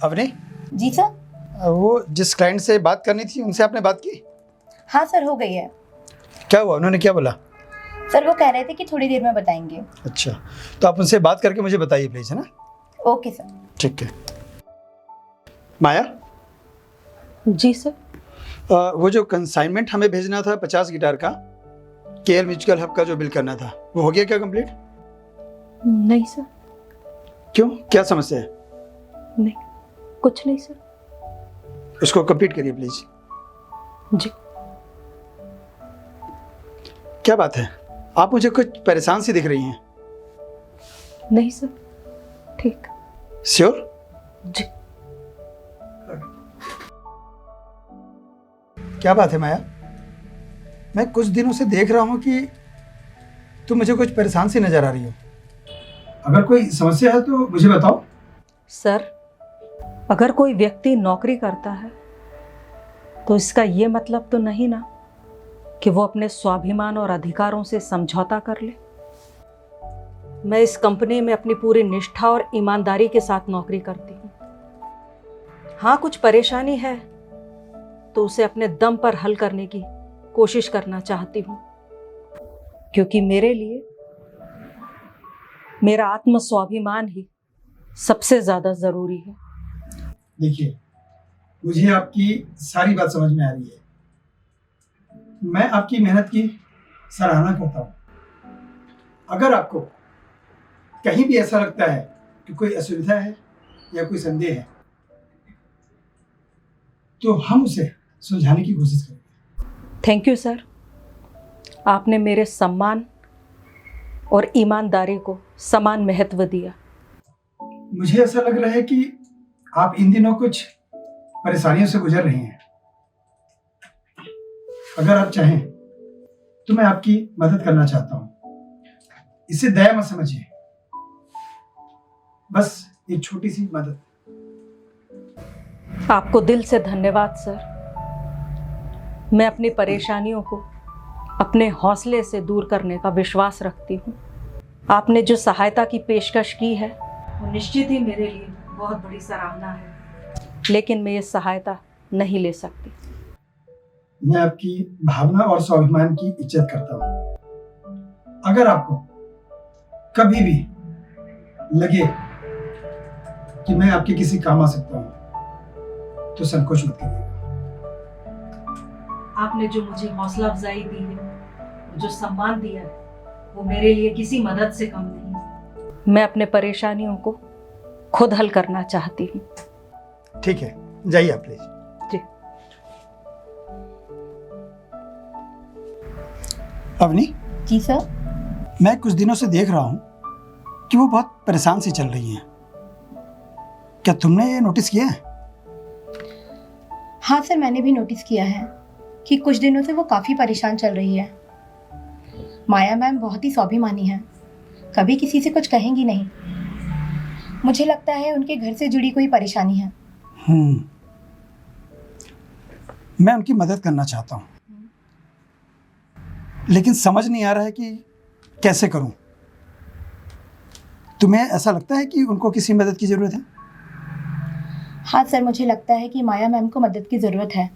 अवनी, जी sir. वो जिस client से बात करनी थी उनसे आपने बात की? हाँ सर, हो गई है। क्या हुआ, उन्होंने क्या बोला? सर वो कह रहे थे कि थोड़ी देर में बताएंगे। अच्छा, तो आप उनसे बात करके मुझे बताइए प्लीज़, है ना? Okay sir. ठीक है। माया, जी सर। वो जो कंसाइनमेंट हमें भेजना था 50 गिटार का, केएल म्यूजिकल हब का जो बिल करना था, वो हो गया क्या कंप्लीट? नहीं सर। क्यों, क्या समस्या है? नहीं, कुछ नहीं सर। उसको कंप्लीट करिए प्लीज़। जी। क्या बात है, आप मुझे कुछ परेशान सी दिख रही हैं। नहीं सर, ठीक। श्योर? जी। क्या बात है माया, मैं कुछ दिनों से देख रहा हूँ कि तुम मुझे कुछ परेशान सी नजर आ रही हो। अगर कोई समस्या है तो मुझे बताओ। सर, अगर कोई व्यक्ति नौकरी करता है तो इसका ये मतलब तो नहीं ना कि वो अपने स्वाभिमान और अधिकारों से समझौता कर ले। मैं इस कंपनी में अपनी पूरी निष्ठा और ईमानदारी के साथ नौकरी करती हूँ। हाँ, कुछ परेशानी है तो उसे अपने दम पर हल करने की कोशिश करना चाहती हूँ, क्योंकि मेरे लिए मेरा आत्म स्वाभिमान ही सबसे ज्यादा जरूरी है। देखिए, मुझे आपकी सारी बात समझ में आ रही है। मैं आपकी मेहनत की सराहना करता हूँ। अगर आपको कहीं भी ऐसा लगता है कि कोई असुविधा है या कोई संदेह है, तो हम उसे सुलझाने की कोशिश करेंगे। थैंक यू सर, आपने मेरे सम्मान और ईमानदारी को समान महत्व दिया। मुझे ऐसा लग रहा है कि आप इन दिनों कुछ परेशानियों से गुजर रही हैं। अगर आप चाहें तो मैं आपकी मदद करना चाहता हूं। इसे दया मत समझिए, बस एक छोटी सी मदद। आपको दिल से धन्यवाद सर। मैं अपनी परेशानियों को अपने हौसले से दूर करने का विश्वास रखती हूँ। आपने जो सहायता की पेशकश की है वो निश्चित ही मेरे लिए बहुत बड़ी सराहना है, लेकिन मैं ये सहायता नहीं ले सकती। मैं आपकी भावना और स्वाभिमान की इज्जत करता हूँ। अगर आपको कभी भी लगे कि मैं आपके किसी काम आ सकता हूँ तो संकोच मत करिएगा। आपने जो मुझे हौसला अफजाई दी है, जो सम्मान दिया है, वो मेरे लिए किसी मदद से कम नहीं। मैं अपने परेशानियों को खुद हल करना चाहती हूँ। ठीक है, जाइए आप प्लीज। जी। अवनी जी सर। मैं कुछ दिनों से देख रहा हूँ कि वो बहुत परेशान सी चल रही हैं। क्या तुमने ये नोटिस किया है? हाँ सर, मैंने भी नोटिस किया है कि कुछ दिनों से वो काफ़ी परेशान चल रही है। माया मैम बहुत ही स्वाभिमानी है, कभी किसी से कुछ कहेंगी नहीं। मुझे लगता है उनके घर से जुड़ी कोई परेशानी है। मैं उनकी मदद करना चाहता हूँ, लेकिन समझ नहीं आ रहा है कि कैसे करूँ। तुम्हें ऐसा लगता है कि उनको किसी मदद की ज़रूरत है? हाँ सर, मुझे लगता है कि माया मैम को मदद की ज़रूरत है,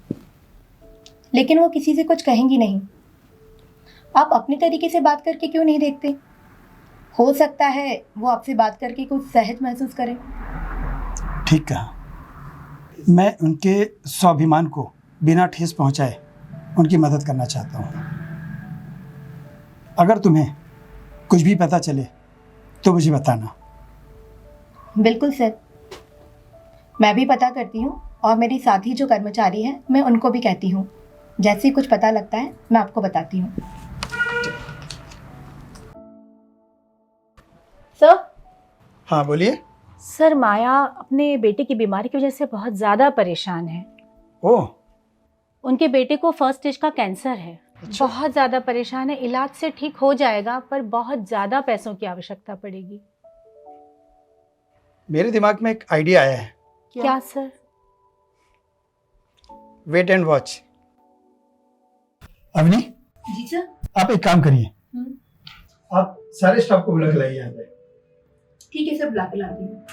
लेकिन वो किसी से कुछ कहेंगी नहीं। आप अपने तरीके से बात करके क्यों नहीं देखते? हो सकता है वो आपसे बात करके कुछ सहज महसूस करें। ठीक कहा। मैं उनके स्वाभिमान को बिना ठेस पहुंचाए उनकी मदद करना चाहता हूं। अगर तुम्हें कुछ भी पता चले तो मुझे बताना। बिल्कुल सर, मैं भी पता करती हूँ और मेरी साथी जो कर्मचारी हैं मैं उनको भी कहती हूँ। जैसे ही कुछ पता लगता है मैं आपको बताती हूँ। सर। हाँ बोलिए। सर, माया अपने बेटे की बीमारी की वजह से बहुत ज़्यादा परेशान है। ओह। उनके बेटे को फर्स्ट स्टेज का कैंसर है। अच्छा। बहुत ज़्यादा परेशान है। इलाज से ठीक हो जाएगा पर बहुत ज़्यादा पैसों की आवश्यकता पड़ेगी। मेरे दिमाग में एक आइडिया आया है। क्या sir? Wait and watch. Avni, ji sir. आप एक काम करिए, आप सारे स्टाफ को बुला के लाइए यहाँ पे। ठीक है सर, बुला के लाती हूँ।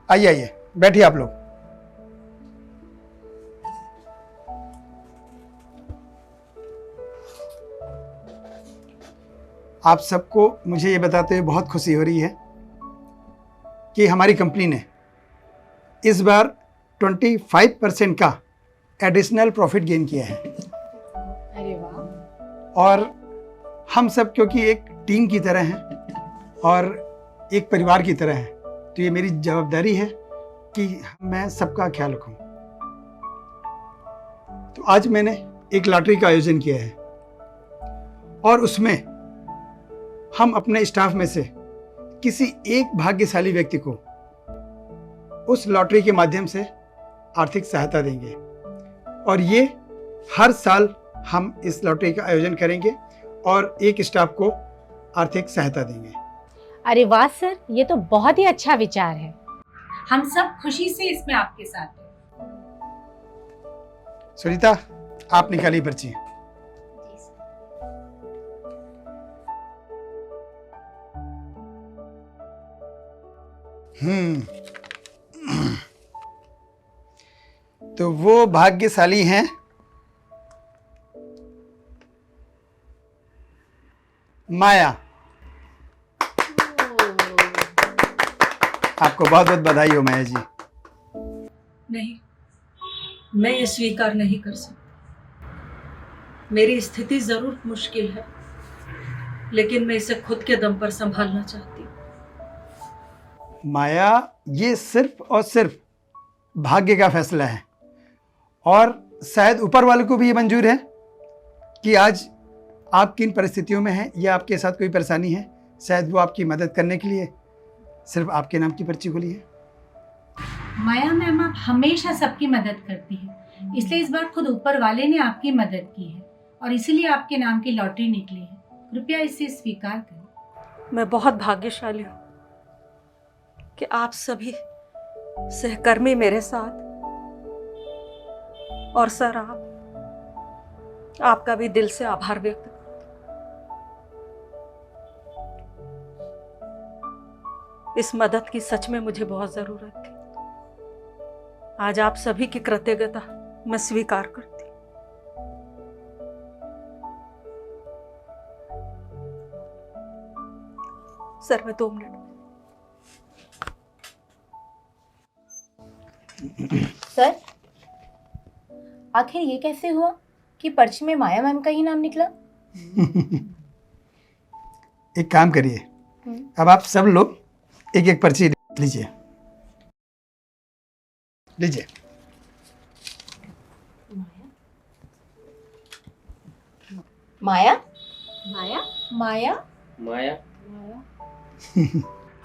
आइए आइए, बैठिए आप लोग। आप सबको मुझे ये बताते हुए बहुत खुशी हो रही है कि हमारी कंपनी ने इस बार 25% का एडिशनल प्रॉफिट गेन किया है। अरे वाह। और हम सब क्योंकि एक टीम की तरह हैं और एक परिवार की तरह हैं, तो ये मेरी जवाबदारी है कि मैं सबका ख्याल रखूं। तो आज मैंने एक लॉटरी का आयोजन किया है और उसमें हम अपने स्टाफ में से किसी एक भाग्यशाली व्यक्ति को उस लॉटरी के माध्यम से आर्थिक सहायता देंगे और ये हर साल हम इस लॉटरी का आयोजन करेंगे और एक स्टाफ को आर्थिक सहायता देंगे। अरे वाह सर, ये तो बहुत ही अच्छा विचार है। हम सब खुशी से इसमें आपके साथ हैं। सुनीता, आप निकालिए पर्ची। तो वो भाग्यशाली हैं माया। आपको बहुत बहुत बधाई हो माया जी। नहीं, मैं ये स्वीकार नहीं कर सकती। मेरी स्थिति जरूर मुश्किल है, लेकिन मैं इसे खुद के दम पर संभालना चाहती हूँ। माया, ये सिर्फ और सिर्फ भाग्य का फैसला है और शायद ऊपर वाले को भी ये मंजूर है कि आज आप किन परिस्थितियों में हैं या आपके साथ कोई परेशानी है। शायद वो आपकी मदद करने के लिए सिर्फ आपके नाम की पर्ची खोली है। माया मैम, आप हमेशा सबकी मदद करती हैं, इसलिए इस बार खुद ऊपर वाले ने आपकी मदद की है और इसीलिए आपके नाम की लॉटरी निकली है। कृपया इसे स्वीकार करें। मैं बहुत भाग्यशाली हूँ कि आप सभी सहकर्मी मेरे साथ, और सर आपका भी दिल से आभार व्यक्त। इस मदद की सच में मुझे बहुत जरूरत थी। आज आप सभी की कृतज्ञता मैं स्वीकार करती। सर, मैं 2 मिनट। सर, आखिर ये कैसे हुआ कि पर्ची में माया मैम का ही नाम निकला? एक काम करिए, अब आप सब लोग एक एक पर्ची लीजिए। लीजिए। माया? माया? माया? माया।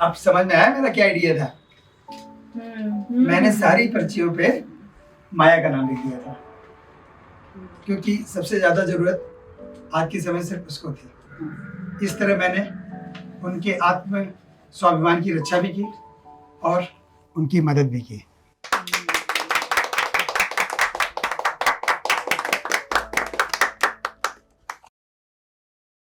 आप समझ में आया मेरा क्या आइडिया था? मैंने सारी पर्चियों पे माया का नाम लिख दिया था क्योंकि सबसे ज्यादा जरूरत आज के समय सिर्फ उसको थी। इस तरह मैंने उनके आत्म स्वाभिमान की रक्षा भी की और उनकी मदद भी की।